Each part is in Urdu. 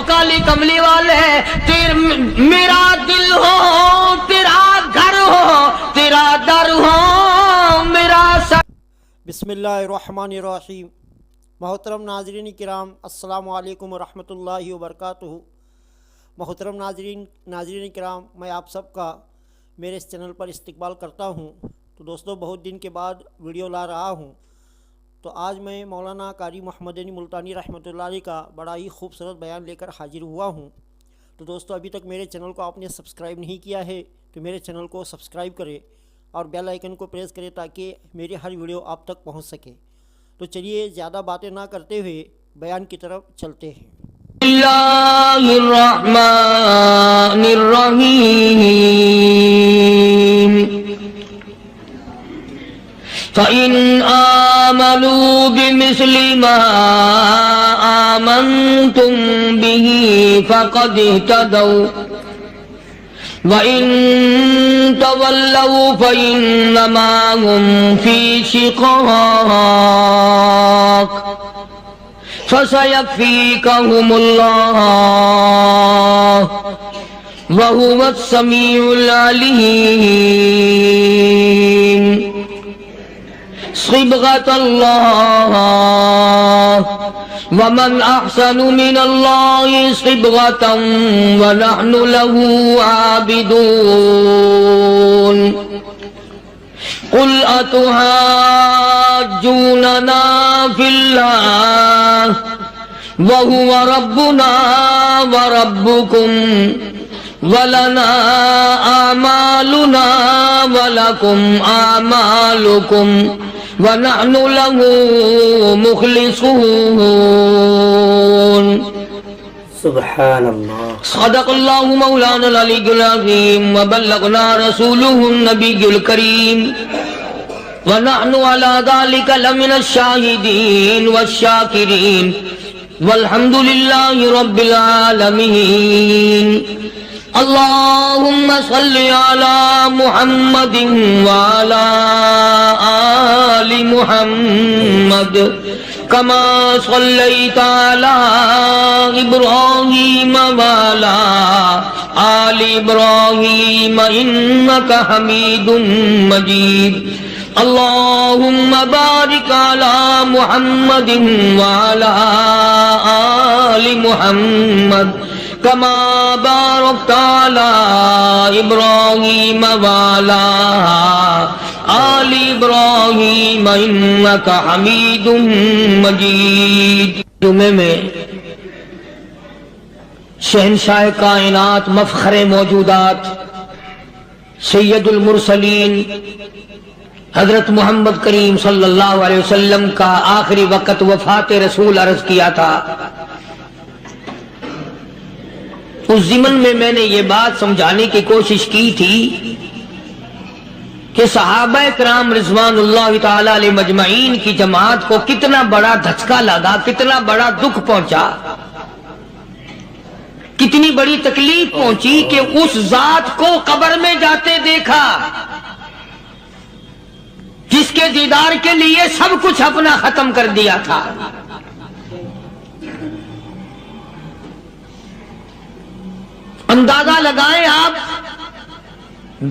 کالی کملی والے میرا دل ہو تیرا گھر ہو تیرا در ہو میرا بسم اللہ الرحمن الرحیم۔ محترم ناظرین کرام، السلام علیکم ورحمۃ اللہ وبرکاتہ۔ محترم ناظرین کرام، میں آپ سب کا میرے اس چینل پر استقبال کرتا ہوں۔ تو دوستو، بہت دن کے بعد ویڈیو لا رہا ہوں۔ تو آج میں مولانا قاری محمد علی ملتانی رحمۃ اللہ علیہ کا بڑا ہی خوبصورت بیان لے کر حاضر ہوا ہوں۔ تو دوستو، ابھی تک میرے چینل کو آپ نے سبسکرائب نہیں کیا ہے تو میرے چینل کو سبسکرائب کرے اور بیل آئیکن کو پریس کرے تاکہ میری ہر ویڈیو آپ تک پہنچ سکے۔ تو چلیے زیادہ باتیں نہ کرتے ہوئے بیان کی طرف چلتے ہیں۔ اللہ الرحمن الرحیم۔ فَإِنْ آمَنُوا بِمِثْلِ مَا آمَنْتُمْ بِهِ فَقَدِ اهْتَدَوْا وَإِنْ تَوَلَّوْا فَإِنَّمَا هُمْ فِي شِقَاقٍ فَسَيَكْفِيكَهُمُ اللَّهُ وَهُوَ السَّمِيعُ الْعَلِيمُ۔ صبغة الله ومن أحسن من الله صبغة ونحن له عابدون۔ قل أتحاجوننا في الله وهو ربنا وربكم وَلَنَا أَعْمَالُنَا وَلَكُمْ أَعْمَالُكُمْ وَنَحْنُ لَهُ مُخْلِصُونَ۔ سبحان اللہ۔ صدق اللہ مولانا العلی العظیم وبلغنا رسولہ النبی الکریم ونحن على ذلك لمن الشاہدین والشاکرین والحمد للہ رب العالمین۔ اللہم صل علی محمد وعلی آل محمد کما صلیت علی ابراہیم وعلی آل ابراہیم انک حمید مجید۔ اللہم بارک علی محمد وعلی آل محمد کما بارکت علی ابراہیم وعلی آل ابراہیم انک حمید مجید۔ جمعے میں شہنشاہ کائنات، مفخر موجودات، سید المرسلین حضرت محمد کریم صلی اللہ علیہ وسلم کا آخری وقت وفات رسول عرض کیا تھا۔ اس ضمن میں نے یہ بات سمجھانے کی کوشش کی تھی کہ صحابہ کرام رضوان اللہ تعالی علیہ مجمعین کی جماعت کو کتنا بڑا دھچکا لگا، کتنا بڑا دکھ پہنچا، کتنی بڑی تکلیف پہنچی کہ اس ذات کو قبر میں جاتے دیکھا جس کے دیدار کے لیے سب کچھ اپنا ختم کر دیا تھا۔ اندازہ لگائیں آپ،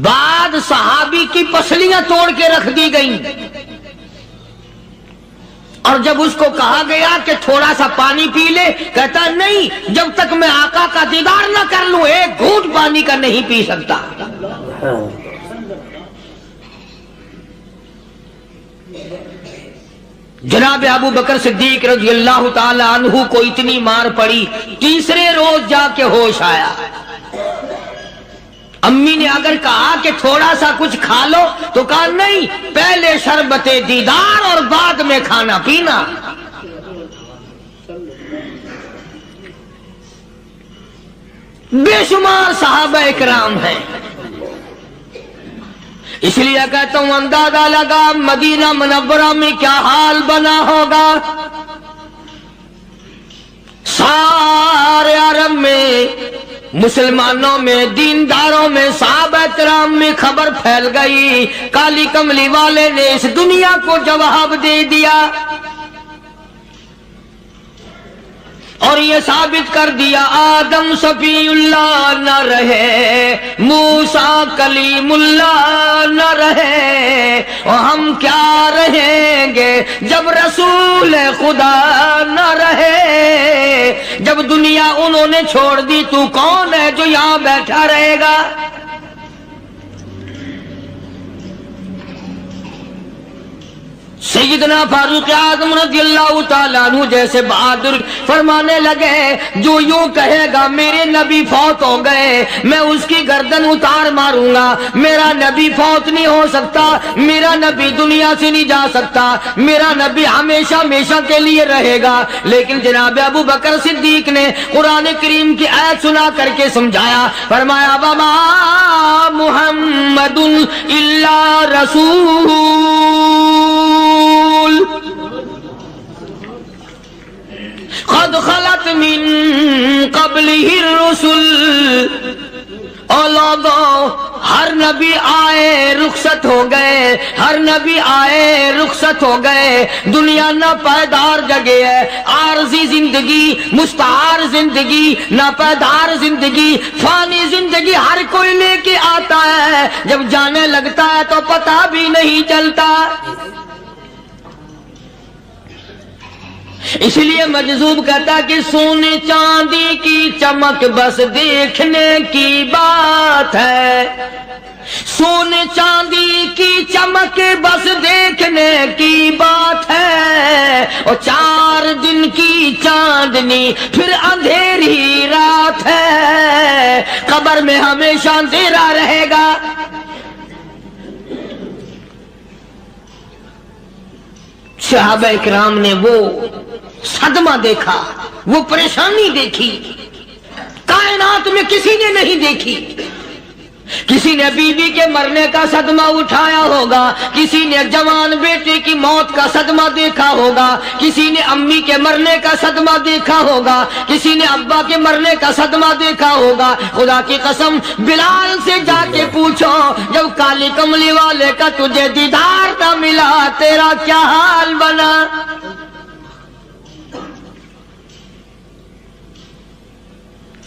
بعد صحابی کی پسلیاں توڑ کے رکھ دی گئیں، اور جب اس کو کہا گیا کہ تھوڑا سا پانی پی لے، کہتا نہیں، جب تک میں آقا کا دیدار نہ کر لوں ایک گھونٹ پانی کا نہیں پی سکتا۔ جناب ابو بکر صدیق رضی اللہ تعالی عنہ کو اتنی مار پڑی، تیسرے روز جا کے ہوش آیا۔ امی نے اگر کہا کہ تھوڑا سا کچھ کھا لو تو کہا نہیں، پہلے شربت دیدار اور بعد میں کھانا پینا۔ بے شمار صحابہ اکرام ہیں، اس لیے کہتا ہوں اندازہ لگا مدینہ منورہ میں کیا حال بنا ہوگا۔ سارے عرب میں، مسلمانوں میں، دینداروں میں، صحابہ کرام میں خبر پھیل گئی، کالی کملی والے نے اس دنیا کو جواب دے دیا۔ اور یہ ثابت کر دیا آدم صفی اللہ نہ رہے، موسیٰ کلیم اللہ نہ رہے، اور ہم کیا رہیں گے جب رسول خدا نہ رہے؟ جب دنیا انہوں نے چھوڑ دی تو کون ہے جو یہاں بیٹھا رہے گا؟ سیدنا فاروق اعظم رضی اللہ تعالیٰ عنہ جیسے بہادر فرمانے لگے، جو یوں کہے گا میرے نبی فوت ہو گئے میں اس کی گردن اتار ماروں گا، میرا نبی فوت نہیں ہو سکتا، میرا نبی دنیا سے نہیں جا سکتا، میرا نبی ہمیشہ ہمیشہ کے لیے رہے گا۔ لیکن جناب ابو بکر صدیق نے قرآن کریم کی آیت سنا کر کے سمجھایا، فرمایا وما محمد الا رسول قد خلت من قبلہ الرسل۔ اور لوگوں، ہر نبی آئے رخصت ہو گئے، ہر نبی آئے رخصت ہو گئے، دنیا نہ پائیدار جگہ ہے، عارضی زندگی، مستعار زندگی، نہ پائیدار زندگی، فانی زندگی ہر کوئی لے کے آتا ہے، جب جانے لگتا ہے تو پتہ بھی نہیں چلتا۔ اس لیے مجذوب کہتا کہ سونے چاندی کی چمک بس دیکھنے کی بات ہے، سونے چاندی کی چمک بس دیکھنے کی بات ہے، اور 4 دن کی چاندنی پھر اندھیری رات ہے، قبر میں ہمیشہ اندھیرا رہے گا۔ صحابہ اکرام نے وہ صدمہ دیکھا، وہ پریشانی دیکھی، کائنات میں کسی نے نہیں دیکھی۔ کسی نے بیوی کے مرنے کا صدمہ اٹھایا ہوگا، کسی نے جوان بیٹے کی موت کا صدمہ دیکھا ہوگا، کسی نے امی کے مرنے کا صدمہ دیکھا ہوگا، کسی نے ابا کے مرنے کا صدمہ دیکھا ہوگا۔ خدا کی قسم بلال سے جا کے پوچھو، جب کالی کملی والے کا تجھے دیدار نہ ملا تیرا کیا حال بنا؟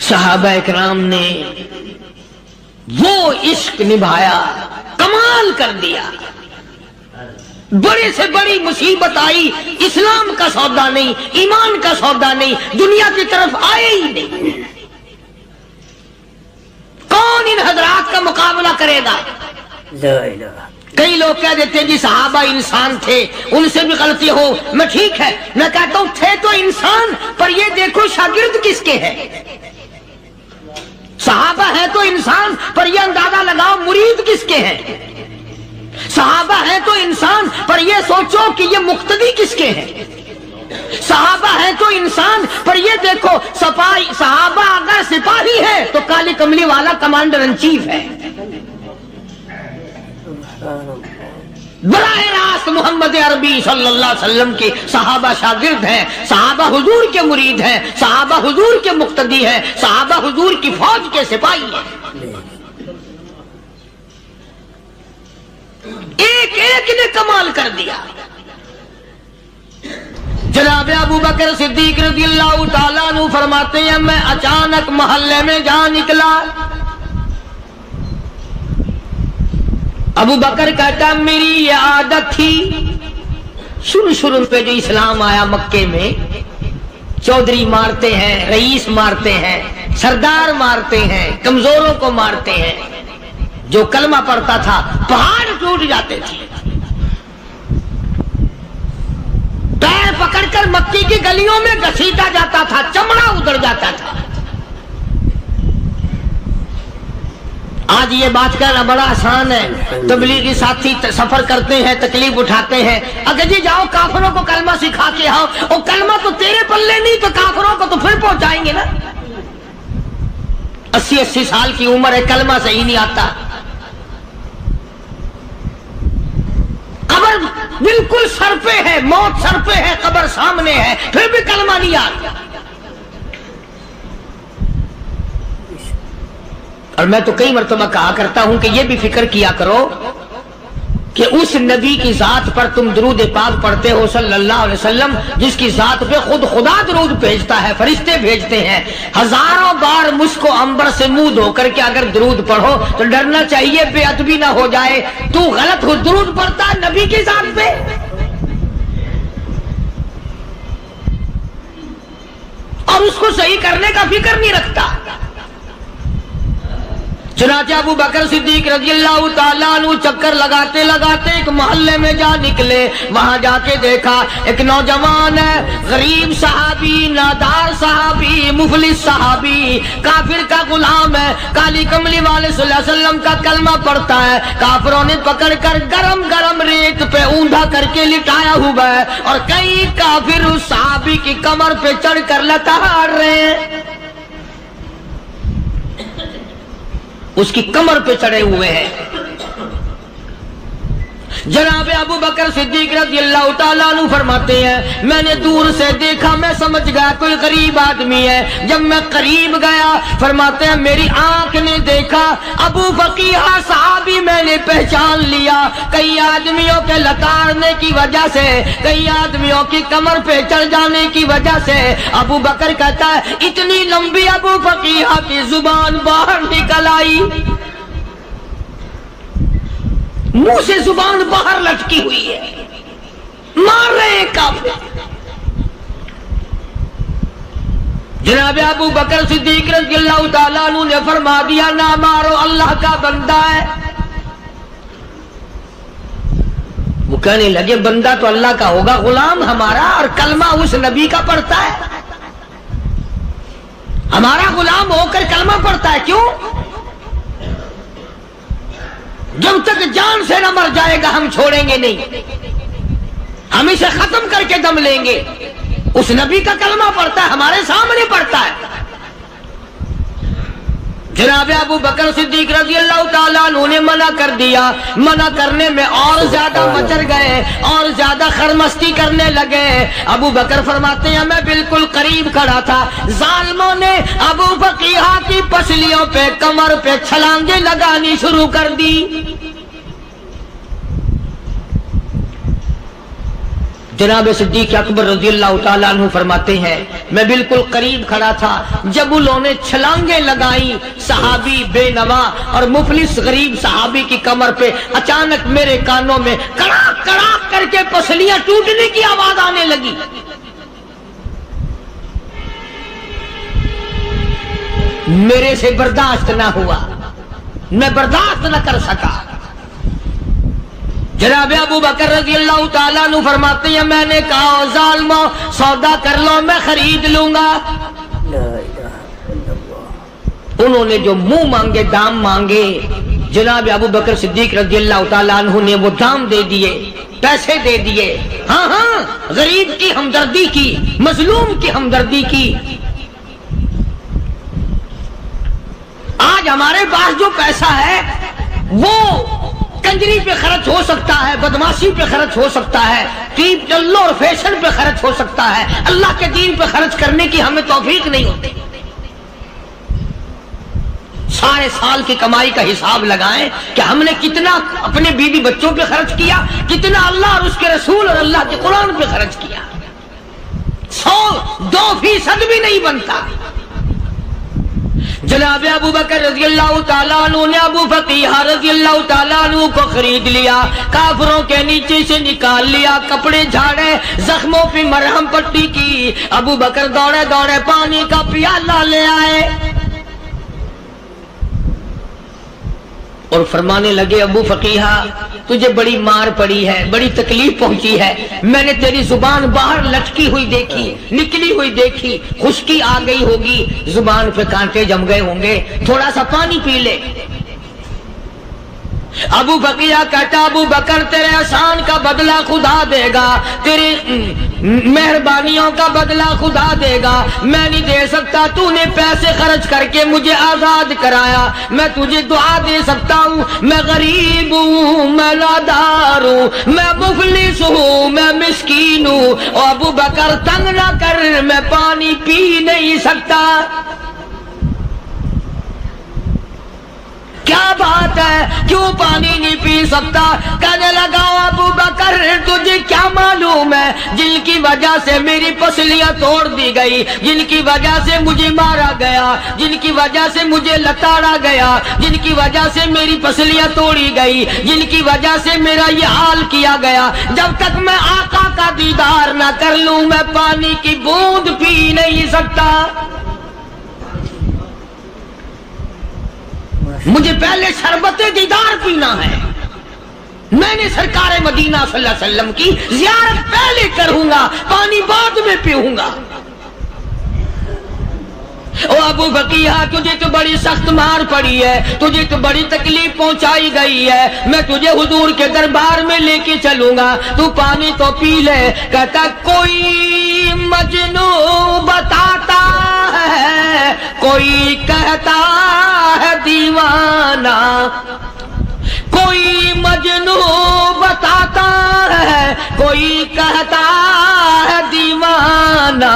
صحابہ اکرام نے وہ عشق نبھایا، کمال کر دیا۔ بڑے سے بڑی مصیبت آئی، اسلام کا سودا نہیں، ایمان کا سودا نہیں، دنیا کی طرف آئے ہی نہیں۔ کون ان حضرات کا مقابلہ کرے گا؟ کئی لوگ کہہ دیتے ہیں جی صحابہ انسان تھے، ان سے بھی غلطی ہو، میں ٹھیک ہے، میں کہتا ہوں تھے تو انسان، پر یہ دیکھو شاگرد کس کے ہیں۔ صحابہ ہیں تو انسان، پر یہ اندازہ لگاؤ مرید کس کے ہیں۔ صحابہ ہیں تو انسان، پر یہ سوچو کہ یہ مقتدی کس کے ہیں۔ صحابہ ہیں تو انسان، پر یہ دیکھو صحابہ اگر سپاہی ہے تو کالی کملی والا کمانڈر ان چیف ہے۔ براہ راست محمد عربی صلی اللہ علیہ وسلم کے صحابہ شاگرد ہیں، صحابہ حضور کے مرید ہیں، صحابہ حضور کے مقتدی ہیں، صحابہ حضور کی فوج کے سپاہی ہیں۔ ایک ایک نے کمال کر دیا۔ جناب ابو بکر صدیق رضی اللہ تعالیٰ عنہ فرماتے ہیں میں اچانک محلے میں جا نکلا۔ ابو بکر کہتا میری یہ عادت تھی، شروع پہ جو اسلام آیا مکے میں، چودھری مارتے ہیں، رئیس مارتے ہیں، سردار مارتے ہیں، کمزوروں کو مارتے ہیں، جو کلمہ پڑھتا تھا پہاڑ ٹوٹ جاتے تھے۔ پیر پکڑ کر مکی کی گلیوں میں گھسیٹا جاتا تھا، چمڑا ادھر جاتا تھا۔ آج یہ بات کہنا بڑا آسان ہے، تبلیغی ساتھی سفر کرتے ہیں، تکلیف اٹھاتے ہیں، اگر جی جاؤ کافروں کو کلمہ سکھا کے آؤ، اور کلمہ تو تیرے پلے نہیں تو کافروں کو تو پھر پہنچائیں گے نا۔ 80 سال کی عمر ہے، کلمہ صحیح نہیں آتا، قبر بالکل سر پہ ہے، موت سر پہ ہے، قبر سامنے ہے، پھر بھی کلمہ نہیں آتا۔ اور میں تو کئی مرتبہ کہا کرتا ہوں کہ یہ بھی فکر کیا کرو کہ اس نبی کی ذات پر تم درود پاک پڑھتے ہو صلی اللہ علیہ وسلم، جس کی ذات پہ خود خدا درود بھیجتا ہے، فرشتے بھیجتے ہیں، ہزاروں بار مجھ کو عنبر سے منہ دھو کر کے اگر درود پڑھو تو ڈرنا چاہیے بے ادبی نہ ہو جائے، تو غلط ہو درود پڑھتا ہے نبی کی ذات پہ، اور اس کو صحیح کرنے کا فکر نہیں رکھتا۔ چنانچہ ابو بکر صدیق رضی اللہ تعالیٰ عنہ چکر لگاتے لگاتے ایک محلے میں جا نکلے، وہاں جا کے دیکھا ایک نوجوان ہے، غریب صحابی، نادار صحابی، مفلس صحابی، کافر کا غلام ہے، کالی کملی والے صلی اللہ علیہ وسلم کا کلمہ پڑھتا ہے، کافروں نے پکڑ کر گرم گرم ریت پہ اونڈا کر کے لٹایا ہوا ہے، اور کئی کافر اس صحابی کی کمر پہ چڑھ کر لتاڑ رہے ہیں، اس کی کمر پہ چڑھے ہوئے ہیں۔ جناب ابو بکر صدیق رضی اللہ تعالیٰ عنہ فرماتے ہیں میں نے دور سے دیکھا، میں سمجھ گیا کوئی غریب آدمی ہے، جب میں قریب گیا فرماتے ہیں میری آنکھ نے دیکھا ابو فقیہ صحابی، میں نے پہچان لیا، کئی آدمیوں کے لتاڑنے کی وجہ سے، کئی آدمیوں کی کمر پہ چڑھ جانے کی وجہ سے ابو بکر کہتا ہے اتنی لمبی ابو فقیہ کی زبان باہر نکل آئی، منہ سے زبان باہر لٹکی ہوئی ہے، مار رہے ہیں کافر۔ جناب ابو بکر صدیق رضی اللہ تعالیٰ عنہ نے فرما دیا نہ مارو، اللہ کا بندہ ہے۔ وہ کہنے لگے بندہ تو اللہ کا ہوگا، غلام ہمارا، اور کلمہ اس نبی کا پڑھتا ہے، ہمارا غلام ہو کر کلمہ پڑھتا ہے، کیوں؟ جب تک جان سے نہ مر جائے گا ہم چھوڑیں گے نہیں، ہم اسے ختم کر کے دم لیں گے۔ اس نبی کا کلمہ پڑھتا ہے، ہمارے سامنے پڑھتا ہے۔ جناب ابو بکر صدیق رضی اللہ تعالیٰ عنہ نے منع کر دیا، منع کرنے میں اور زیادہ مچر گئے، اور زیادہ خرمستی کرنے لگے۔ ابو بکر فرماتے ہیں میں بالکل قریب کھڑا تھا، ظالموں نے ابو فقیہ کی پسلیوں پہ، کمر پہ چھلانگیں لگانی شروع کر دی۔ جناب صدیق اکبر رضی اللہ تعالیٰ عنہ فرماتے ہیں میں بالکل قریب کھڑا تھا، جب انہوں نے چھلانگیں لگائیں صحابی بے نوا اور مفلس غریب صحابی کی کمر پہ، اچانک میرے کانوں میں کڑاک کڑاک کر کے پسلیاں ٹوٹنے کی آواز آنے لگی۔ میرے سے برداشت نہ ہوا، میں برداشت نہ کر سکا۔ جناب ابو بکر رضی اللہ تعالیٰ عنہ فرماتے ہیں میں نے کہا ظالموں سودا کر لو، میں خرید لوں گا۔ انہوں نے جو منہ مانگے، دام مانگے، جناب ابو بکر صدیق رضی اللہ تعالیٰ عنہ نے وہ دام دے دیے، پیسے دے دیے۔ ہاں ہاں، غریب کی ہمدردی کی، مظلوم کی ہمدردی کی۔ آج ہمارے پاس جو پیسہ ہے وہ کنجری پہ خرچ ہو سکتا ہے، بدماشی پہ خرچ ہو سکتا ہے، ٹیپ چلو اور فیشن پہ خرچ ہو سکتا ہے، اللہ کے دین پہ خرچ کرنے کی ہمیں توفیق نہیں ہوتی۔ سارے سال کی کمائی کا حساب لگائیں کہ ہم نے کتنا اپنے بیوی بچوں پہ خرچ کیا، کتنا اللہ اور اس کے رسول اور اللہ کے قرآن پہ خرچ کیا، 100-2% بھی نہیں بنتا۔ جناب ابو بکر رضی اللہ تعالیٰ عنہ نے ابو فقیہ رضی اللہ تعالیٰ عنہ کو خرید لیا، کافروں کے نیچے سے نکال لیا، کپڑے جھاڑے، زخموں پہ مرہم پٹی کی۔ ابو بکر دوڑے دوڑے پانی کا پیالہ لے آئے اور فرمانے لگے ابو فقیہ تجھے بڑی مار پڑی ہے، بڑی تکلیف پہنچی ہے، میں نے تیری زبان باہر لٹکی ہوئی دیکھی، نکلی ہوئی دیکھی، خشکی آ گئی ہوگی، زبان پہ کانٹے جم گئے ہوں گے، تھوڑا سا پانی پی لے۔ ابو فقیہ کہتا ابو بکر تیرے احسان کا بدلہ خدا دے گا، تیری مہربانیوں کا بدلہ خدا دے گا، میں نہیں دے سکتا، تو نے پیسے خرچ کر کے مجھے آزاد کرایا، میں تجھے دعا دے سکتا ہوں، میں غریب ہوں، میں نادار ہوں، میں مفلس ہوں، میں مسکین ہوں، اور ابو بکر تنگ نہ کر، میں پانی پی نہیں سکتا۔ کیا بات ہے، کیوں پانی نہیں پی سکتا؟ کہنے لگا ابو بکر تجھے کیا معلوم ہے جن کی وجہ سے میری پسلیاں توڑ دی گئی، جن کی وجہ سے مجھے مارا گیا، جن کی وجہ سے مجھے لتاڑا گیا، جن کی وجہ سے میری پسلیاں توڑی گئی، جن کی وجہ سے میرا یہ حال کیا گیا، جب تک میں آقا کا دیدار نہ کر لوں میں پانی کی بوند پی نہیں سکتا۔ مجھے پہلے شربت دیدار پینا ہے، میں نے سرکار مدینہ صلی اللہ علیہ وسلم کی زیارت پہلے کروں گا، پانی بعد میں پیوں گا۔ او ابو بقیہ تجھے تو بڑی سخت مار پڑی ہے، تجھے تو بڑی تکلیف پہنچائی گئی ہے، میں تجھے حضور کے دربار میں لے کے چلوں گا، تو پانی تو پی لے۔ کہتا کوئی مجنون بتاتا ہے، کوئی کہتا ہے دیوانہ، کوئی مجنون بتاتا ہے، کوئی کہتا ہے دیوانہ،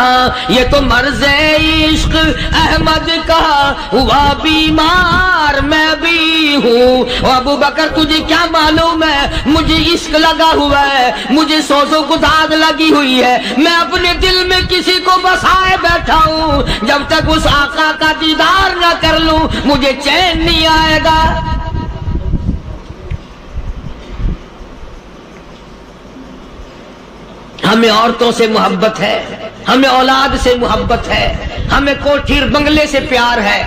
یہ تو مرض عشق احمد کا ہوا بیمار میں بھی ہوں۔ ابو بکر تجھے کیا معلوم ہے مجھے عشق لگا ہوا ہے، مجھے سوز و گداز لگی ہوئی ہے، میں اپنے دل میں کسی کو بسائے بیٹھا ہوں، جب تک اس آقا کا دیدار نہ کر لوں مجھے چین نہیں آئے گا۔ ہمیں عورتوں سے محبت ہے، ہمیں اولاد سے محبت ہے، ہمیں کوٹھی بنگلے سے پیار ہے،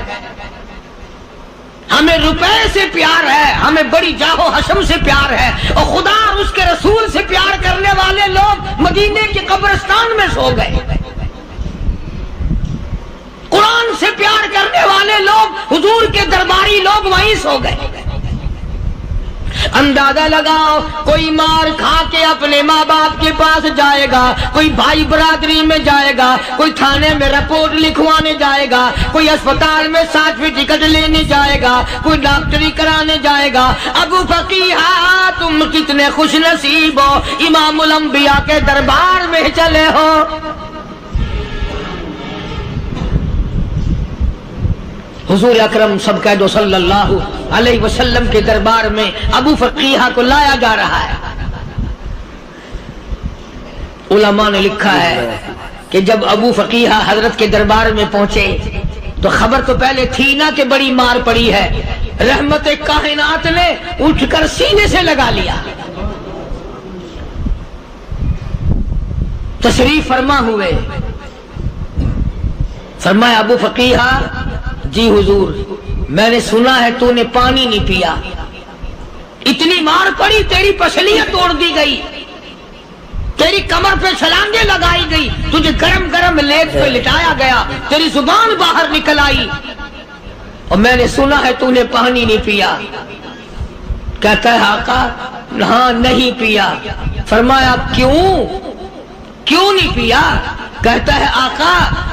ہمیں روپے سے پیار ہے، ہمیں بڑی جاہ و حشم سے پیار ہے، اور خدا اور اس کے رسول سے پیار کرنے والے لوگ مدینے کے قبرستان میں سو گئے، قرآن سے پیار کرنے والے لوگ حضور کے درباری لوگ وہیں سو گئے۔ اندازہ لگاؤ کوئی مار کھا کے اپنے ماں باپ کے پاس جائے گا، کوئی بھائی برادری میں جائے گا، کوئی تھانے میں رپورٹ لکھوانے جائے گا، کوئی اسپتال میں 60ویں ٹکٹ لینے جائے گا، کوئی ڈاکٹری کرانے جائے گا۔ ابو فقیہ تم کتنے خوش نصیب ہو، امام الانبیاء کے دربار میں چلے ہو۔ حضور اکرم سب کہہ دو صلی اللہ علیہ وسلم کے دربار میں ابو فقیہ کو لایا جا رہا ہے۔ علماء نے لکھا ہے کہ جب ابو فقیہ حضرت کے دربار میں پہنچے تو خبر تو پہلے تھی نا کہ بڑی مار پڑی ہے، رحمت کائنات نے اٹھ کر سینے سے لگا لیا، تشریف فرما ہوئے، فرمایا ابو فقیہ جی حضور میں نے سنا ہے تو نے پانی نہیں پیا، اتنی مار پڑی تیری پسلیاں توڑ دی گئی، تیری کمر پہ چھلانگیں لگائی گئی، تجھے گرم گرم لیپ پہ لٹایا گیا، تیری زبان باہر نکل آئی، اور میں نے سنا ہے تو نے پانی نہیں پیا۔ کہتا ہے آقا ہاں نہیں پیا۔ فرمایا کیوں نہیں پیا؟ کہتا ہے آقا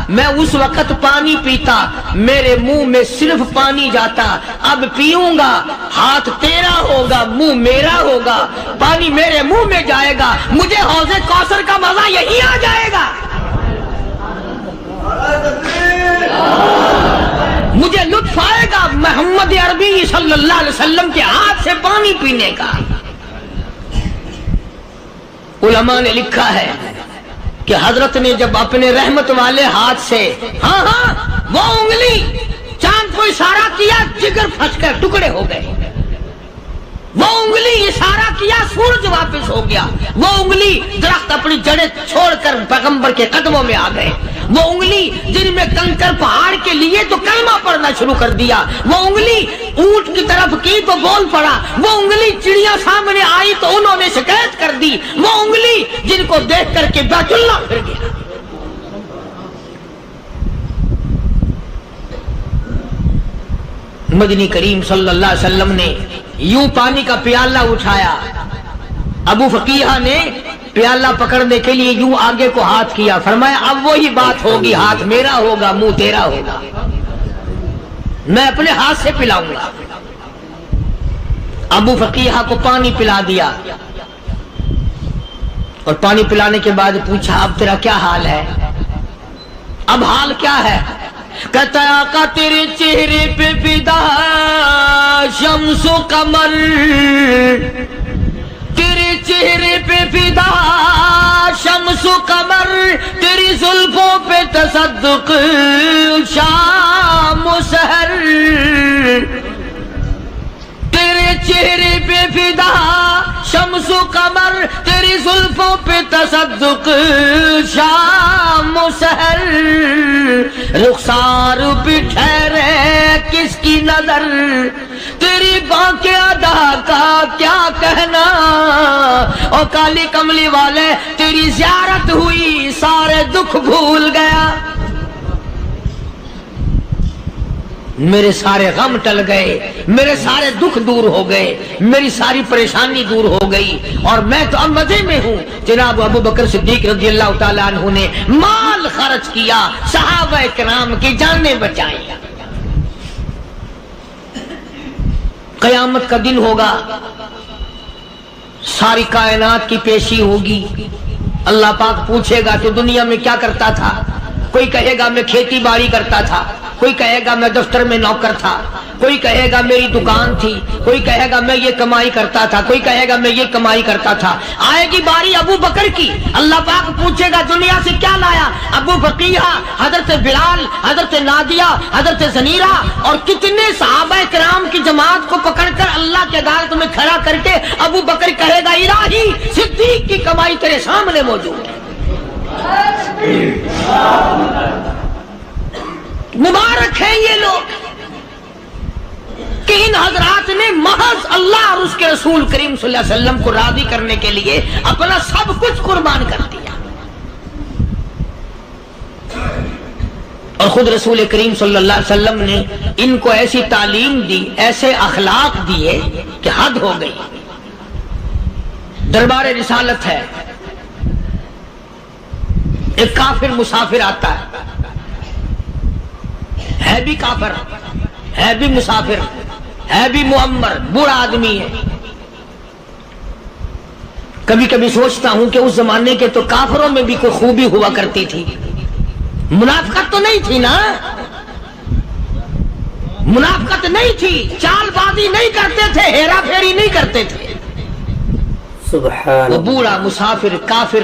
میں اس وقت پانی پیتا میرے منہ میں صرف پانی جاتا، اب پیوں گا ہاتھ تیرا ہوگا منہ میرا ہوگا، پانی میرے منہ میں جائے گا، مجھے حوض کوثر کا مزہ یہی آ جائے گا، مجھے لطف آئے گا محمد عربی صلی اللہ علیہ وسلم کے ہاتھ سے پانی پینے کا۔ علماء نے لکھا ہے کہ حضرت نے جب اپنے رحمت والے ہاتھ سے وہ انگلی چاند کو اشارہ کیا، جگر پھنس کر ٹکڑے ہو گئے، وہ انگلی اشارہ کیا سورج واپس ہو گیا، وہ انگلی درخت اپنی جڑیں چھوڑ کر پیغمبر کے قدموں میں آ گئے، وہ انگلی جن میں کنکر پہاڑ کے لیے تو کلمہ پڑھنا شروع کر دیا، وہ انگلی اونٹ کی طرف کی تو بول پڑا، وہ انگلی چڑیا سامنے آئی تو انہوں نے شکایت کر دی، وہ انگلی جن کو دیکھ کر کے بیت اللہ پھر گیا۔ مدنی کریم صلی اللہ علیہ وسلم نے یوں پانی کا پیالہ اٹھایا، ابو فقیہ نے پیالہ پکڑنے کے لیے یوں آگے کو ہاتھ کیا، فرمایا اب وہی بات ہوگی، ہاتھ میرا ہوگا منہ تیرا ہوگا، میں اپنے ہاتھ سے پلاؤں گا۔ ابو فقیہ کو پانی پلا دیا، اور پانی پلانے کے بعد پوچھا اب تیرا کیا حال ہے؟ اب حال کیا ہے؟ کہتا ہے آقا تیرے چہرے پہ فدا شمس و قمر، تیرے چہرے پہ فدا شمس و قمر، تیری زلفوں پہ تصدق شام و سحر، تیرے چہرے پہ فدا شمس و قمر، تیری زلفوں پہ تصدق شام و سحر، رخسار پہ ٹھہرے کس کی نظر، تیری بانکے ادا کا کیا کہنا، او کالی کملی والے تیری زیارت ہوئی سارے دکھ بھول گیا، میرے سارے غم ٹل گئے، میرے سارے دکھ دور ہو گئے، میری ساری پریشانی دور ہو گئی، اور میں تو اب مزے میں ہوں۔ جناب ابو بکر صدیق رضی اللہ تعالیٰ عنہ نے مال خرچ کیا، صحابہ کرام کی جانیں بچائیں۔ قیامت کا دن ہوگا، ساری کائنات کی پیشی ہوگی، اللہ پاک پوچھے گا تو دنیا میں کیا کرتا تھا؟ کوئی کہے گا میں کھیتی باڑی کرتا تھا، کوئی کہے گا میں دفتر میں نوکر تھا، کوئی کہے گا میری دکان تھی، کوئی کہے گا میں یہ کمائی کرتا تھا، کوئی کہے گا میں یہ کمائی کرتا تھا۔ آئے گی باری ابو بکر کی، اللہ پاک پوچھے گا دنیا سے کیا لایا؟ ابو بقیہ، حضرت بلال، حضرت نادیہ، حضرت زنیرہ اور کتنے صحابہ کرام کی جماعت کو پکڑ کر اللہ کی عدالت میں کھڑا کر کے ابو بکر کہے گا الہی صدیق کی کمائی تیرے سامنے موجود ہے۔ مبارک ہیں یہ لوگ کہ ان حضرات نے محض اللہ اور اس کے رسول کریم صلی اللہ علیہ وسلم کو راضی کرنے کے لیے اپنا سب کچھ قربان کر دیا، اور خود رسول کریم صلی اللہ علیہ وسلم نے ان کو ایسی تعلیم دی، ایسے اخلاق دیے کہ حد ہو گئی۔ دربار رسالت ہے، ایک کافر مسافر آتا ہے بھی کافر، ہے بھی مسافر، ہے بھی معمر، بوڑھا آدمی ہے۔ کبھی کبھی سوچتا ہوں کہ اس زمانے کے تو کافروں میں بھی کوئی خوبی ہوا کرتی تھی، منافقت تو نہیں تھی نا، منافقت نہیں تھی، چال بازی نہیں کرتے تھے، ہیرا پھیری نہیں کرتے تھے۔ سبحان وہ بوڑھا مسافر کافر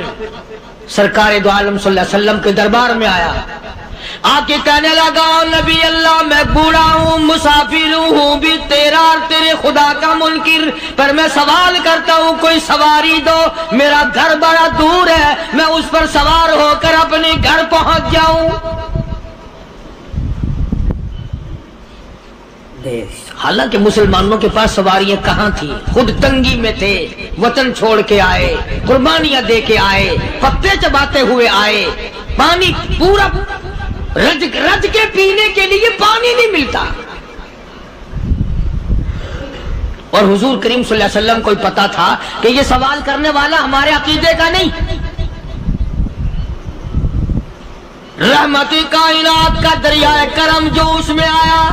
سرکار دو عالم صلی اللہ علیہ وسلم کے دربار میں آیا، آ کے کہنے لگا نبی اللہ میں بوڑھا ہوں، مسافر ہوں بھی تیرا اور تیرے خدا کا منکر، پر میں سوال کرتا ہوں کوئی سواری دو، میرا گھر بڑا دور ہے، میں اس پر سوار ہو کر اپنے گھر پہنچ جاؤں۔ حالانکہ مسلمانوں کے پاس سواریاں کہاں تھی، خود تنگی میں تھے، وطن چھوڑ کے آئے، قربانیاں دے کے آئے، پتے چباتے ہوئے آئے، پانی پورا رج کے پینے کے لیے پانی نہیں ملتا، اور حضور کریم صلی اللہ علیہ وسلم کو پتا تھا کہ یہ سوال کرنے والا ہمارے عقیدے کا نہیں۔ رحمت کائنات کا دریائے کرم جو اس میں آیا،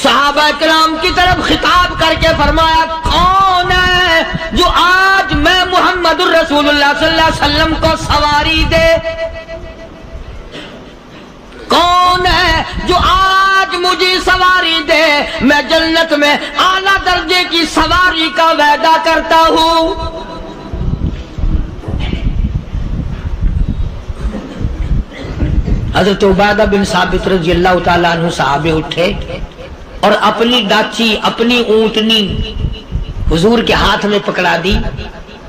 صحابہ کرام کی طرف خطاب کر کے فرمایا کون ہے جو آج میں محمد الرسول اللہ صلی اللہ علیہ وسلم کو سواری دے، کون ہے جو آج مجھے سواری دے، میں جنت میں اعلیٰ درجے کی سواری کا وعدہ کرتا ہوں۔ حضرت عبادہ بن ثابت رضی اللہ تعالیٰ عنہ صحابے اٹھے اور اپنی ڈاچی، اپنی اونٹنی حضور کے ہاتھ میں پکڑا دی،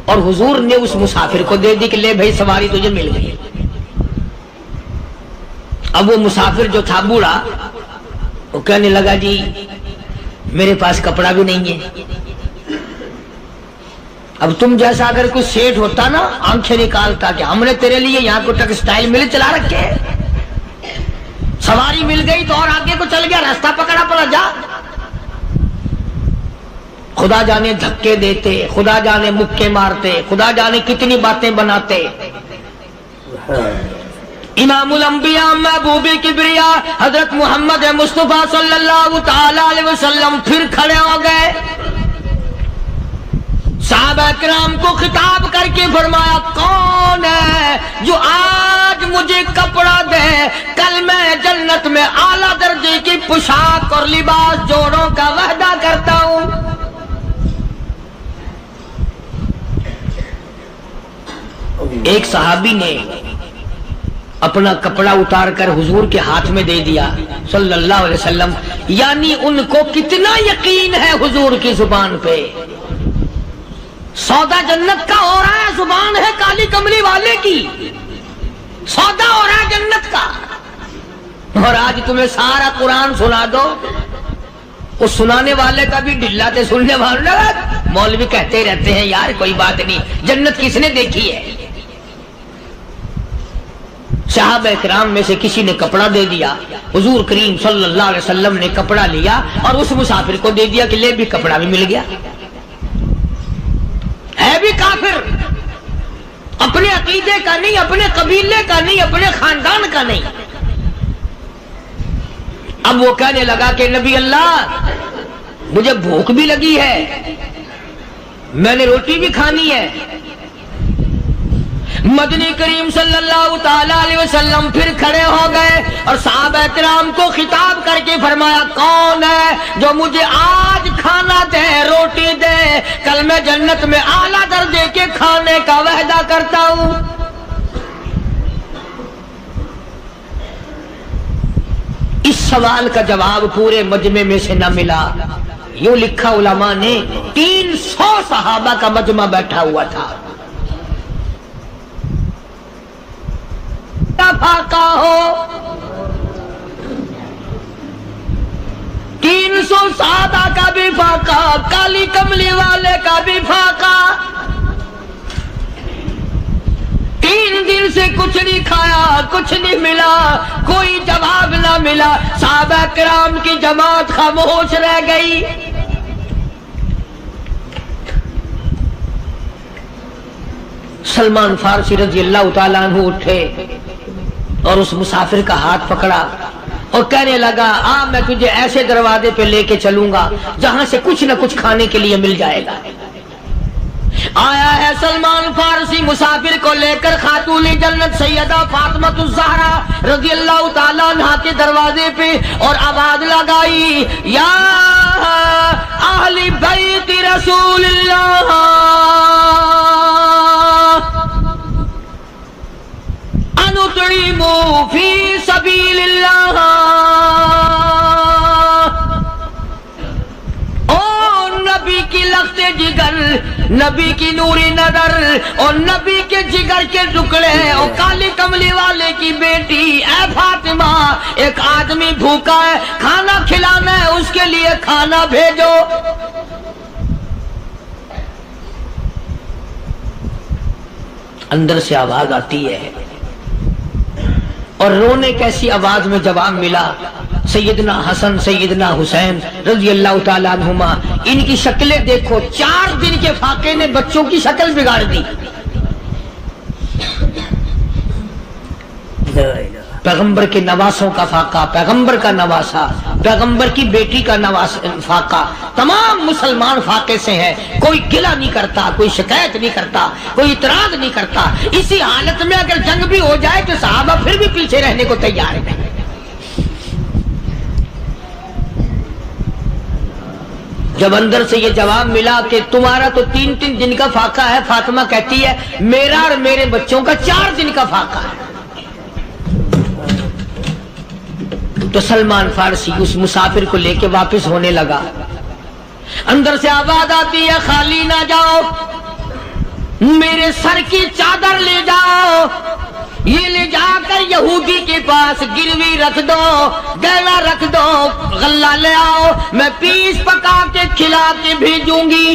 اور حضور نے اس مسافر کو دے دی کہ لے بھائی سواری تجھے مل گئی۔ اب وہ مسافر جو تھا بوڑھا، وہ کہنے لگا جی میرے پاس کپڑا بھی نہیں ہے، اب تم جیسا اگر کوئی سیٹ ہوتا نا آنکھیں نکالتا کہ ہم نے تیرے لیے یہاں کو ٹیکسٹائل مل چلا رکھے، سواری مل گئی تو اور آگے کو چل گیا، راستہ پکڑا پڑا جا۔ خدا جانے دھکے دیتے، خدا جانے مکے مارتے، خدا جانے کتنی باتیں بناتے۔ امام الانبیاء محبوب کبریا حضرت محمد مصطفیٰ صلی اللہ تعالی علیہ وسلم پھر کھڑے ہو گئے، صحابہ کرام کو خطاب کر کے فرمایا کون ہے جو آج مجھے کپڑا دے، کل میں جنت میں اعلیٰ درجے کی پوشاک اور لباس جوڑوں کا وعدہ کرتا ہوں۔ ایک صحابی نے اپنا کپڑا اتار کر حضور کے ہاتھ میں دے دیا صلی اللہ علیہ وسلم، یعنی ان کو کتنا یقین ہے حضور کی زبان پہ۔ سودا جنت کا ہو رہا ہے، زبان ہے کالی کملی والے کی، سودا ہو رہا ہے جنت کا۔ اور آج تمہیں سارا قرآن سنا دو، اس سنانے والے کا بھی ڈلا تھے، سننے والے مولوی کہتے رہتے ہیں یار کوئی بات نہیں، جنت کس نے دیکھی ہے؟ صحابہ کرام میں سے کسی نے کپڑا دے دیا، حضور کریم صلی اللہ علیہ وسلم نے کپڑا لیا اور اس مسافر کو دے دیا کہ لے بھی کپڑا بھی مل گیا۔ ہے بھی کافر، اپنے عقیدے کا نہیں، اپنے قبیلے کا نہیں، اپنے خاندان کا نہیں۔ اب وہ کہنے لگا کہ نبی اللہ مجھے بھوک بھی لگی ہے، میں نے روٹی بھی کھانی ہے۔ مدنی کریم صلی اللہ تعالی علیہ وسلم پھر کھڑے ہو گئے اور صحابہ کرام کو خطاب کر کے فرمایا، کون ہے جو مجھے آج کھانا دے، روٹی دے، کل میں جنت میں اعلیٰ درجے کے کھانے کا وعدہ کرتا ہوں۔ اس سوال کا جواب پورے مجمع میں سے نہ ملا۔ یوں لکھا علماء نے، 300 صحابہ کا مجمع بیٹھا ہوا تھا۔ فاقہ ہو 300 صحابہ کا بھی فاقہ، کالی کملی والے کا بھی فاقہ۔ 3 دن سے کچھ نہیں کھایا، کچھ نہیں ملا، کوئی جواب نہ ملا۔ صحابہ کرام کی جماعت خاموش رہ گئی۔ سلمان فارسی رضی اللہ تعالیٰ عنہ اٹھے اور اس مسافر کا ہاتھ پکڑا اور کہنے لگا، میں تجھے ایسے دروازے پہ لے کے چلوں گا جہاں سے کچھ نہ کچھ کھانے کے لیے مل جائے گا۔ آیا ہے سلمان فارسی مسافر کو لے کر خاتون جنت سیدہ فاطمہ الزہرا رضی اللہ تعالیٰ عنہا کے دروازے پہ اور آواز لگائی، یا اہل بیت رسول اللہ انطعموا فی سبیل اللہ۔ او نبی کی لخت جگر، نبی کی نوری نظر اور نبی کے جگر کے ٹکڑے اور کالی کملی والے کی بیٹی، اے فاطمہ ایک آدمی بھوکا ہے، کھانا کھلانا ہے، اس کے لیے کھانا بھیجو۔ اندر سے آواز آتی ہے اور رونے کیسی آواز میں جواب ملا، سیدنا حسن سیدنا حسین رضی اللہ تعالیٰ عنہما، ان کی شکلیں دیکھو، 4 دن کے فاقے نے بچوں کی شکل بگاڑ دی۔ پیغمبر کے نواسوں کا فاقہ، پیغمبر کا نواسا، پیغمبر کی بیٹی کا فاقہ، تمام مسلمان فاقے سے ہیں، کوئی گلہ نہیں کرتا، کوئی شکایت نہیں کرتا، کوئی اعتراض نہیں کرتا۔ اسی حالت میں اگر جنگ بھی ہو جائے تو صحابہ پھر بھی پیچھے رہنے کو تیار ہیں۔ جب اندر سے یہ جواب ملا کہ تمہارا تو 3 دن کا فاقہ ہے، فاطمہ کہتی ہے میرا اور میرے بچوں کا 4 دن کا فاقہ ہے، تو سلمان فارسی اس مسافر کو لے کے واپس ہونے لگا۔ اندر سے آواز آتی ہے، خالی نہ جاؤ، میرے سر کی چادر لے جاؤ، یہ لے جا کر یہودی کے پاس گروی رکھ دو، گیلا رکھ دو، غلہ لے آؤ، میں پیس پکا کے کھلا کے بھیجوں گی۔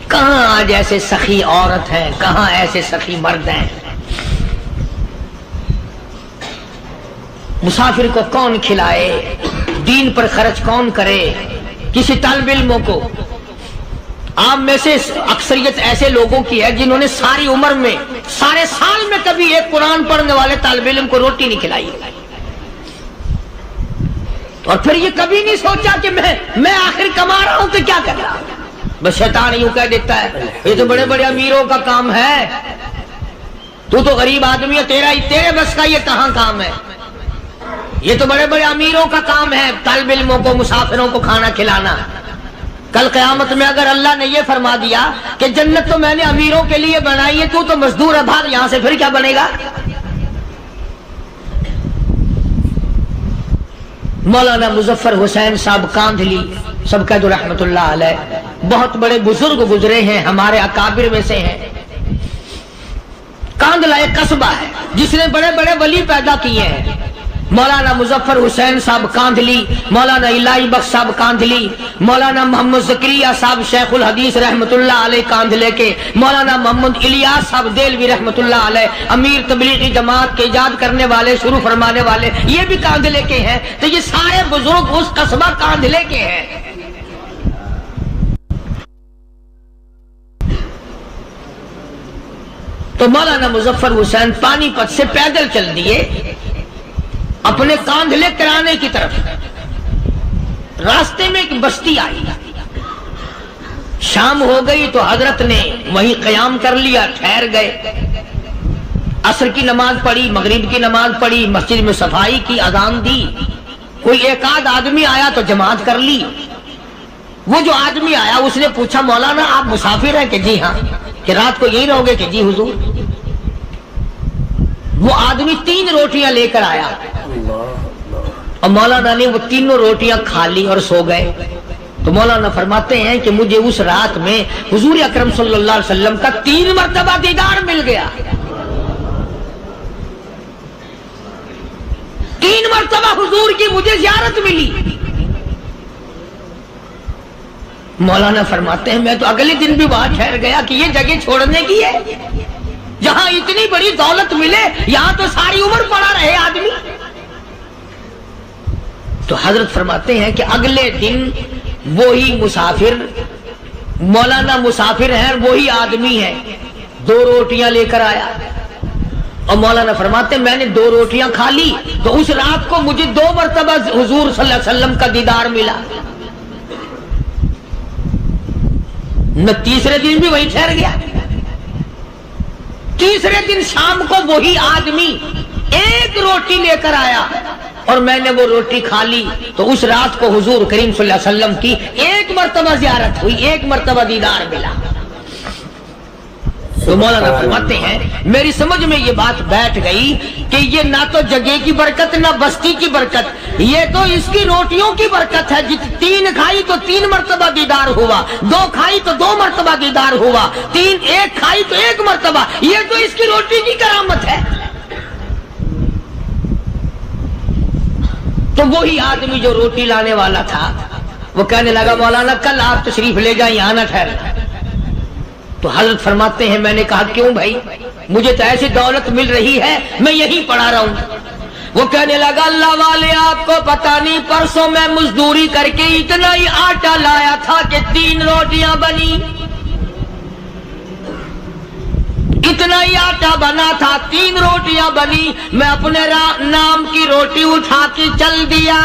کہاں آج ایسے سخی عورت ہیں، کہاں ایسے سخی مرد ہیں؟ مسافر کو کون کھلائے، دین پر خرچ کون کرے؟ کسی طالب علموں کو، آپ میں سے اکثریت ایسے لوگوں کی ہے جنہوں نے ساری عمر میں، سارے سال میں کبھی ایک قرآن پڑھنے والے طالب علم کو روٹی نہیں کھلائی، اور پھر یہ کبھی نہیں سوچا کہ میں آخر کما رہا ہوں تو کیا کر رہا ہوں، بس شیطان یوں کہہ دیتا ہے یہ تو بڑے بڑے امیروں کا کام ہے، تو غریب آدمی ہے، تیرے بس کا یہ کہاں کام ہے؟ یہ تو بڑے بڑے امیروں کا کام ہے طالب علموں کو، مسافروں کو کھانا کھلانا۔ کل قیامت میں اگر اللہ نے یہ فرما دیا کہ جنت تو میں نے امیروں کے لیے بنائی ہے، تو مزدور ہے، بھاگ یہاں سے، پھر کیا بنے گا؟ مولانا مظفر حسین صاحب کاندھلی سب کہہ دو رحمت اللہ علیہ، بہت بڑے بزرگ گزرے ہیں، ہمارے اکابر میں سے ہیں۔ کاندھلا ایک قصبہ ہے جس نے بڑے بڑے ولی پیدا کیے ہیں۔ مولانا مظفر حسین صاحب کاندھلی، مولانا الہی بخش صاحب کاندھلی، مولانا محمد زکریا صاحب شیخ الحدیث رحمت اللہ علیہ کاندھلے کے، مولانا محمد الیاس صاحب دیلوی رحمت اللہ علیہ امیر تبلیغی جماعت کے ایجاد کرنے والے، شروع فرمانے والے، یہ بھی کاندھلے کے ہیں۔ تو یہ سارے بزرگ اس قصبہ کاندھلے کے ہیں۔ تو مولانا مظفر حسین پانی پت سے پیدل چل دیے اپنے کاندھلے کرانے کی طرف۔ راستے میں ایک بستی آئی، شام ہو گئی تو حضرت نے وہیں قیام کر لیا، ٹھہر گئے، عصر کی نماز پڑھی، مغرب کی نماز پڑھی، مسجد میں صفائی کی، اذان دی، کوئی ایک آدھ آدمی آیا تو جماعت کر لی۔ وہ جو آدمی آیا اس نے پوچھا مولانا آپ مسافر ہیں؟ کہ جی ہاں۔ کہ رات کو یہی رہو گے؟ کہ جی حضور۔ وہ آدمی 3 روٹیاں لے کر آیا اور مولانا نے وہ تینوں روٹیاں کھا لی اور سو گئے۔ تو مولانا فرماتے ہیں کہ مجھے اس رات میں حضور اکرم صلی اللہ علیہ وسلم کا 3 مرتبہ دیدار مل گیا، 3 مرتبہ حضور کی مجھے زیارت ملی۔ مولانا فرماتے ہیں میں تو اگلے دن بھی وہاں ٹھہر گیا کہ یہ جگہ چھوڑنے کی ہے، جہاں اتنی بڑی دولت ملے یہاں تو ساری عمر پڑا رہے آدمی۔ تو حضرت فرماتے ہیں کہ اگلے دن وہی مسافر، مولانا مسافر ہیں، وہی آدمی ہے، 2 روٹیاں لے کر آیا اور مولانا فرماتے ہیں میں نے 2 روٹیاں کھا لی تو اس رات کو مجھے 2 مرتبہ حضور صلی اللہ علیہ وسلم کا دیدار ملا۔ میں تیسرے دن بھی وہی ٹھہر گیا، تیسرے دن شام کو وہی آدمی 1 روٹی لے کر آیا اور میں نے وہ روٹی کھا لی تو اس رات کو حضور کریم صلی اللہ علیہ وسلم کی 1 مرتبہ زیارت ہوئی، 1 مرتبہ دیدار ملا۔ تو مولانا فرماتے ہیں میری سمجھ میں یہ بات بیٹھ گئی کہ یہ نہ تو جگہ کی برکت نہ بستی کی برکت، یہ تو اس کی روٹیوں کی برکت ہے۔ 3 کھائی تو 3 مرتبہ دیدار ہوا، 2 کھائی تو 2 مرتبہ دیدار ہوا، 1 کھائی تو 1 مرتبہ، یہ تو اس کی روٹی کی کرامت ہے۔ تو وہی آدمی جو روٹی لانے والا تھا وہ کہنے لگا مولانا کل آپ تشریف لے جائیں، یہاں نہ ٹھہریں۔ تو حضرت فرماتے ہیں میں نے کہا کیوں بھائی، مجھے تو ایسی دولت مل رہی ہے میں یہی پڑھا رہا ہوں۔ وہ کہنے لگا اللہ والے آپ کو پتہ نہیں، پرسوں میں مزدوری کر کے اتنا ہی آٹا لایا تھا کہ 3 روٹیاں بنی، اتنا ہی آٹا بنا تھا، 3 روٹیاں بنی، میں اپنے نام کی روٹی اٹھا کے چل دیا۔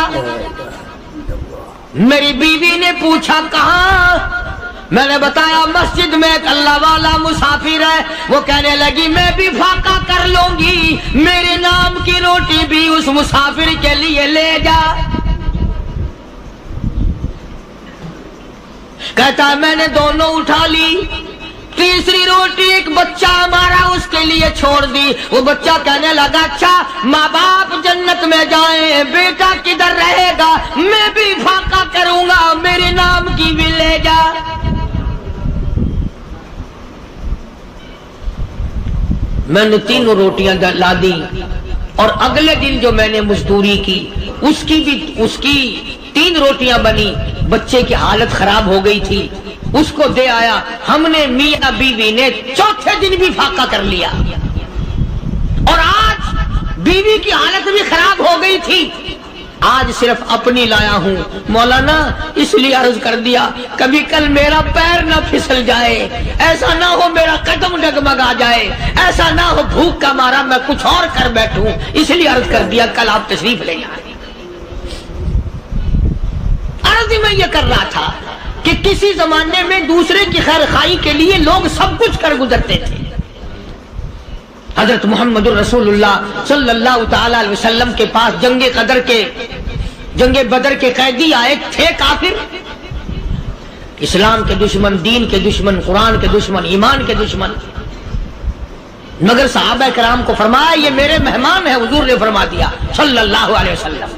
میری بیوی نے پوچھا کہاں؟ میں نے بتایا مسجد میں ایک اللہ والا مسافر ہے۔ وہ کہنے لگی میں بھی فاقہ کر لوں گی، میرے نام کی روٹی بھی اس مسافر کے لیے لے جا۔ کہتا ہے میں نے دونوں اٹھا لی، تیسری روٹی ایک بچہ ہمارا اس کے لیے چھوڑ دی۔ وہ بچہ کہنے لگا اچھا ماں باپ جنت میں جائیں، بیٹا کدھر رہے گا؟ میں بھی فاقہ کروں گا، میرے نام کی بھی لے جا۔ میں نے 3 روٹیاں لا دی اور اگلے دن جو میں نے مزدوری کی اس کی 3 روٹیاں بنی، بچے کی حالت خراب ہو گئی تھی، اس کو دے آیا۔ ہم نے میاں بیوی نے چوتھے دن بھی فاقہ کر لیا اور آج بیوی کی حالت بھی خراب ہو گئی تھی، آج صرف اپنی لایا ہوں۔ مولانا اس لیے عرض کر دیا کبھی کل میرا پیر نہ پھسل جائے، ایسا نہ ہو میرا قدم ڈگمگا جائے، ایسا نہ ہو بھوک کا مارا میں کچھ اور کر بیٹھوں، اس لیے عرض کر دیا کل آپ تشریف لے جائیں۔ عرض میں یہ کر رہا تھا کہ کسی زمانے میں دوسرے کی خیر خواہی کے لیے لوگ سب کچھ کر گزرتے تھے. حضرت محمد الرسول اللہ صلی اللہ تعالی علیہ وسلم کے پاس جنگ بدر کے قیدی آئے تھے کافر، اسلام کے دشمن، دین کے دشمن، قرآن کے دشمن، ایمان کے دشمن، مگر صحابہ کرام کو فرمایا یہ میرے مہمان ہیں. حضور نے فرما دیا صلی اللہ علیہ وسلم.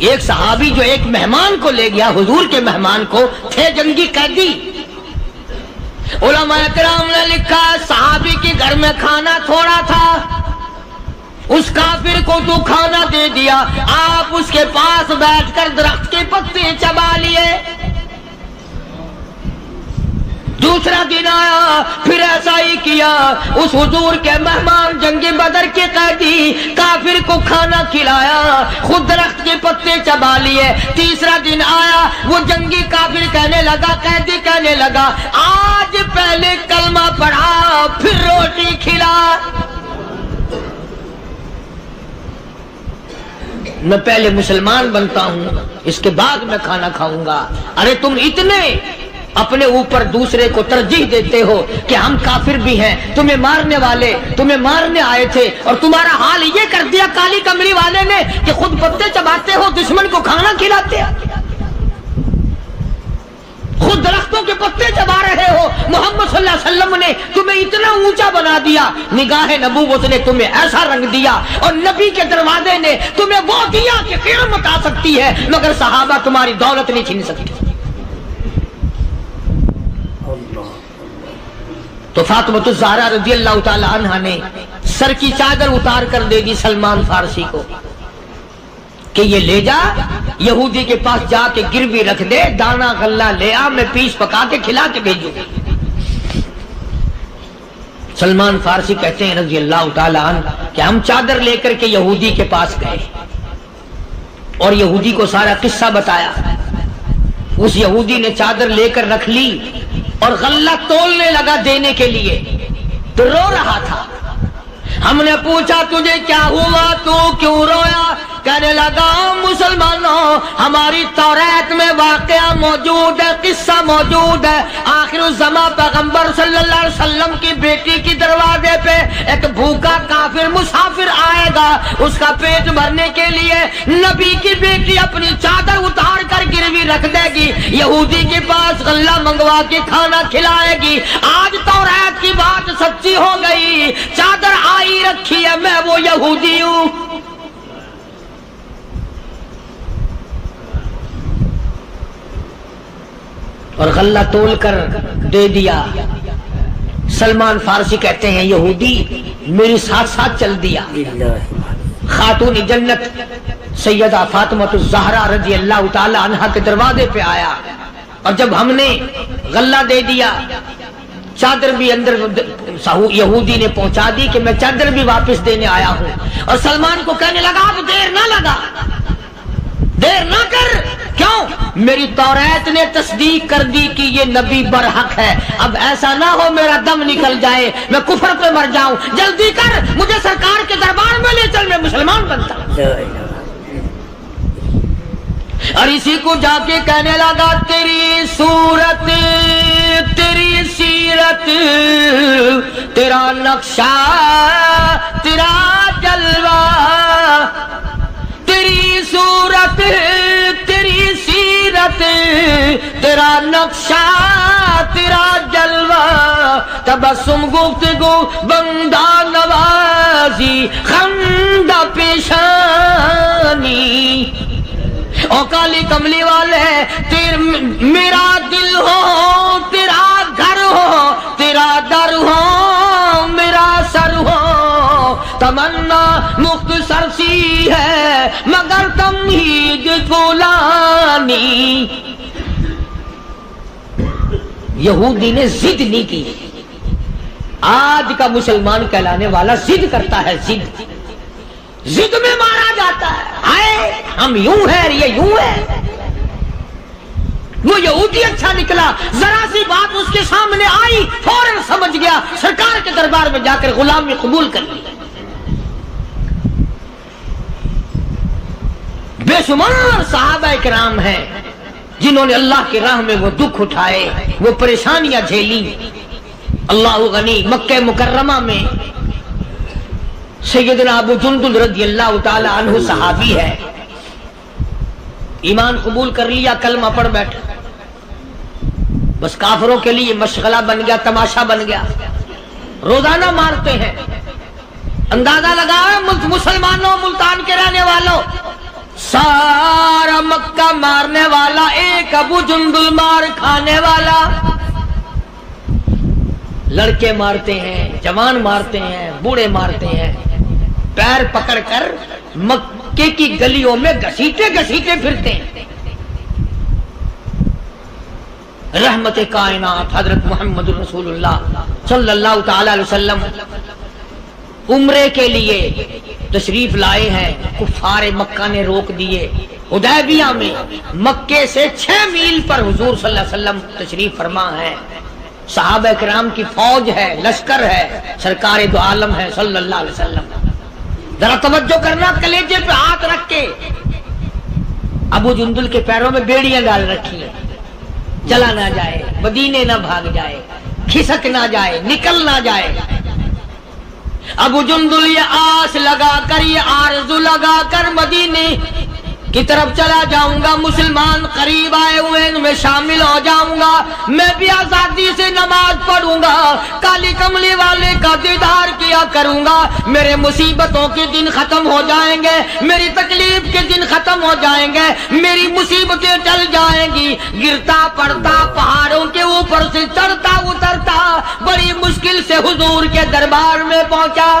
ایک صحابی جو ایک مہمان کو لے گیا، حضور کے مہمان کو، تھے جنگی قیدی. علماء کرام نے لکھا صحابی کے گھر میں کھانا تھوڑا تھا، اس کافر کو تو کھانا دے دیا، آپ اس کے پاس بیٹھ کر درخت کے پتے چبا لیے. دوسرا دن آیا، پھر ایسا ہی کیا. اس حضور کے مہمان جنگ بدر کے قیدی کافر کو کھانا کھلایا، خود درخت کے پتے چبا لیے. تیسرا دن آیا، وہ جنگی کافر کہنے لگا، قیدی کہنے لگا آج پہلے کلمہ پڑھا پھر روٹی کھلا. میں پہلے مسلمان بنتا ہوں، اس کے بعد میں کھانا کھاؤں گا. ارے تم اتنے اپنے اوپر دوسرے کو ترجیح دیتے ہو کہ ہم کافر بھی ہیں، تمہیں مارنے والے تمہیں مارنے آئے تھے، اور تمہارا حال یہ کر دیا کالی کمری والے نے کہ خود پتے چباتے ہو، دشمن کو کھانا کھلاتے ہو، خود درختوں کے پتے چبا رہے ہو. محمد صلی اللہ علیہ وسلم نے تمہیں اتنا اونچا بنا دیا، نگاہ نبوت نے تمہیں ایسا رنگ دیا، اور نبی کے دروازے نے تمہیں وہ دیا کہ قیامت آ سکتی ہے مگر صحابہ تمہاری دولت نہیں چھین سکتے. تو فاطمہ الزہرا رضی اللہ تعالی عنہا نے سر کی چادر اتار کر دے دی سلمان فارسی کو کہ یہ لے جا، یہودی کے پاس جا کے گروی رکھ دے، دانا غلہ لے آ، میں پیس پکا کے کھلا کے بھیجوں. سلمان فارسی کہتے ہیں رضی اللہ تعالی عنہ کہ ہم چادر لے کر کے یہودی کے پاس گئے اور یہودی کو سارا قصہ بتایا. اس یہودی نے چادر لے کر رکھ لی اور غلہ تولنے لگا دینے کے لیے، تو رو رہا تھا. ہم نے پوچھا تجھے کیا ہوا، تو کیوں رویا؟ کہنے لگا مسلمانوں، ہماری توریت میں واقعہ موجود ہے، قصہ موجود ہے. آخر الزمان پیغمبر صلی اللہ علیہ وسلم کی بیٹی کی دروازے پہ ایک بھوکا کافر مسافر آئے گا، اس کا پیٹ بھرنے کے لیے نبی کی بیٹی اپنی چادر اتار کر گروی رکھ دے گی، یہودی کے پاس غلہ منگوا کے کھانا کھلائے گی. آج توریت کی بات سچی ہو گئی، چادر آئی رکھی ہے، میں وہ یہودی ہوں. اور غلہ تول کر دے دیا. سلمان فارسی کہتے ہیں یہودی میری ساتھ ساتھ چل دیا. خاتون جنت سیدہ فاطمہ الزہرا رضی اللہ تعالی عنہا کے دروازے پہ آیا، اور جب ہم نے غلہ دے دیا، چادر بھی اندر یہودی نے پہنچا دی کہ میں چادر بھی واپس دینے آیا ہوں. اور سلمان کو کہنے لگا اب دیر نہ لگا، دیر نہ کر. کیوں؟ میری توریت نے تصدیق کر دی کہ یہ نبی برحق ہے. اب ایسا نہ ہو میرا دم نکل جائے، میں کفر پہ مر جاؤں. جلدی کر، مجھے سرکار کے دربار میں لے چل، میں مسلمان بنتا ہوں. اور اسی کو جا کے کہنے لگا تیری صورت، تیری سیرت، تیرا نقشہ، تیرا جلوہ، تیری صورت، تیری سیرت، تیرا نقشہ، تیرا جلوہ، تبسم گفتگو بندہ نوازی خندہ پیشانی. او کالی کملی والے میرا دل ہو، تیرا گھر ہو، تیرا در ہو، میرا سر ہو. تمنا مختصر سی ہے مگر تمہید طولانی. یہودی نے ضد نہیں کی. آج کا مسلمان کہلانے والا ضد کرتا ہے، ضد میں مارا جاتا ہے. ہم یوں ہیں، یہ یوں ہے. وہ یہودی اچھا نکلا، ذرا سی بات اس کے سامنے آئی فوراً سمجھ گیا، سرکار کے دربار میں جا کر غلامی قبول کر لی. بے شمار صحابہ کرام ہیں جنہوں نے اللہ کی راہ میں وہ دکھ اٹھائے، وہ پریشانیاں جھیلی۔ اللہ غنی، مکہ مکرمہ میں سیدنا ابو جندل رضی اللہ تعالی عنہ صحابی ہے، ایمان قبول کر لیا، کلمہ پڑھ بیٹھا، بس کافروں کے لیے مشغلہ بن گیا، تماشا بن گیا، روزانہ مارتے ہیں۔ اندازہ لگاؤ مسلمانوں، ملتان کے رہنے والوں، سارا مکہ مارنے والا ایک ابو جندل مار کھانے والا۔ لڑکے مارتے ہیں، جوان مارتے ہیں، بوڑھے مارتے ہیں، پیر پکڑ کر مکے کی گلیوں میں گھسیٹے گھسیٹے پھرتے ہیں۔ رحمت کائنات حضرت محمد رسول اللہ صلی اللہ تعالی علیہ وسلم عمرے کے لیے تشریف لائے ہیں، کفار مکہ نے روک دیے۔ حدیبیہ میں مکے سے 6 میل پر حضور صلی اللہ علیہ وسلم تشریف فرما ہے، صحابہ کرام کی فوج ہے، لشکر ہے، سرکار دو عالم ہے صلی اللہ علیہ وسلم۔ ذرا توجہ کرنا، کلیجے پہ ہاتھ رکھ کے ابو جندل کے پیروں میں بیڑیاں ڈال رکھی ہیں، چلا نہ جائے، مدینے نہ بھاگ جائے، کھسک نہ جائے، نکل نہ جائے۔ ابو جندل یہ آس لگا کر، یہ آرزو لگا کر مدینے کی طرف چلا جاؤں گا، مسلمان قریب آئے ہوئے ان میں شامل ہو جاؤں گا، میں بھی آزادی سے نماز پڑھوں گا، کالی کملی والے کا دیدار کیا کروں گا، میرے مصیبتوں کے دن ختم ہو جائیں گے، میری تکلیف کے دن ختم ہو جائیں گے، میری مصیبتیں ٹل جائیں گی۔ گرتا پڑتا پہاڑوں کے اوپر سے چڑھتا اترتا بڑی مشکل سے حضور کے دربار میں پہنچا۔